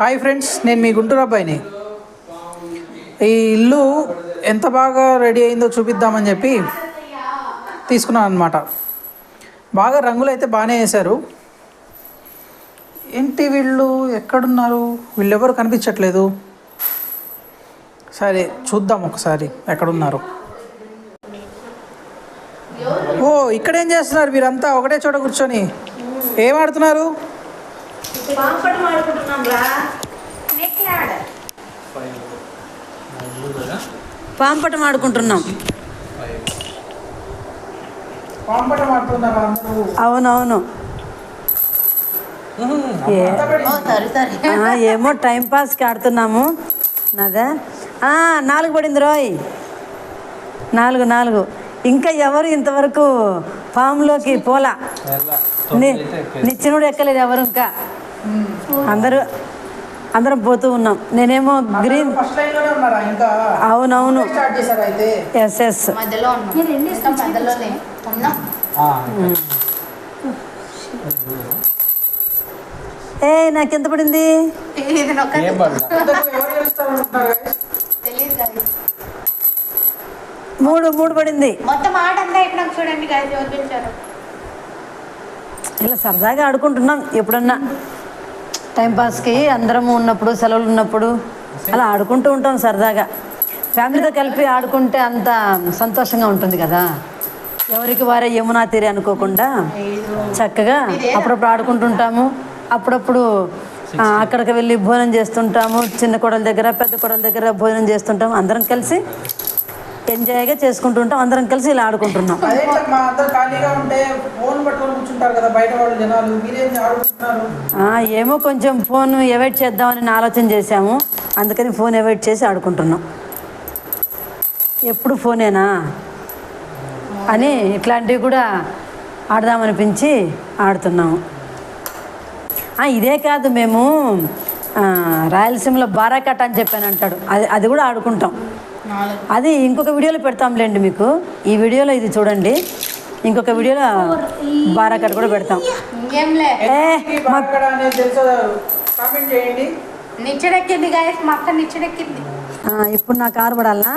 Hi friends, నేను మీ గుంటూరు అబ్బాయిని. ఈ ఇల్లు ఎంత బాగా రెడీ అయిందో చూపిద్దామని చెప్పి తీసుకున్నాను అనమాట. బాగా రంగులు అయితే బాగానే వేశారు. ఏంటి వీళ్ళు ఎక్కడున్నారు? వీళ్ళెవరు కనిపించట్లేదు. సరే చూద్దాం ఒకసారి ఎక్కడున్నారు. ఓ, ఇక్కడేం చేస్తున్నారు మీరంతా ఒకటే చోట కూర్చొని? ఏం ఆడుతున్నారు? పాంపటం ఆడుకుంటున్నాం. అవునవును, ఏమో టైం పాస్కి ఆడుతున్నాము. నాదా 4 పడింది రోయ్. 4 ఇంకా ఎవరు ఇంతవరకు ఫామ్లోకి పోలా. నిచ్చినోడు ఎక్కలేదు ఎవరు. ఇంకా అందరం పోతూ ఉన్నాం. నేనేమో గ్రీన్. అవునవును, ఎస్. నాకు ఎంత పడింది? 3 పడింది. ఇలా సరదాగా ఆడుకుంటున్నాం. ఎప్పుడన్నా టైంపాస్కి అందరము ఉన్నప్పుడు, సెలవులు ఉన్నప్పుడు అలా ఆడుకుంటూ ఉంటాం సరదాగా. ఫ్యామిలీతో కలిపి ఆడుకుంటే అంత సంతోషంగా ఉంటుంది కదా. ఎవరికి వారే యమునా తీరే అనుకోకుండా చక్కగా అప్పుడప్పుడు ఆడుకుంటుంటాము. అప్పుడప్పుడు అక్కడికి వెళ్ళి భోజనం చేస్తుంటాము. చిన్న కోడల దగ్గర, పెద్ద కోడల దగ్గర భోజనం చేస్తుంటాము. అందరం కలిసి ఎంజాయ్గా చేసుకుంటుంటాం. అందరం కలిసి ఇలా ఆడుకుంటున్నాం. ఏమో కొంచెం ఫోన్ అవాయిడ్ చేద్దామని ఆలోచన చేశాము. అందుకని ఫోన్ అవాయిడ్ చేసి ఆడుకుంటున్నాం. ఎప్పుడు ఫోనేనా అని ఇట్లాంటివి కూడా ఆడదామనిపించి ఆడుతున్నాము. ఇదే కాదు, మేము రాయలసీమలో బారాకట్ట అని చెప్పాను అంటాడు. అది కూడా ఆడుకుంటాం. అది ఇంకొక వీడియోలో పెడతాంలేండి మీకు. ఈ వీడియోలో ఇది చూడండి, ఇంకొక వీడియోలో బారాకట్ట కూడా పెడతాం. ఇప్పుడు నా కారు పడాలనా?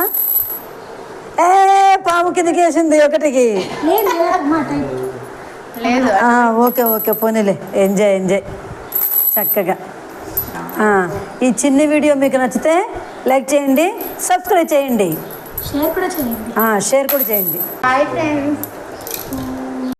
పాము కిందకి వేసింది ఒకటికి. ఓకే పోనీలే, ఎంజాయ్ చక్కగా. ఈ చిన్న వీడియో మీకు నచ్చితే లైక్ చేయండి, సబ్స్క్రైబ్ చేయండి, షేర్ కూడా చేయండి. Hi friends.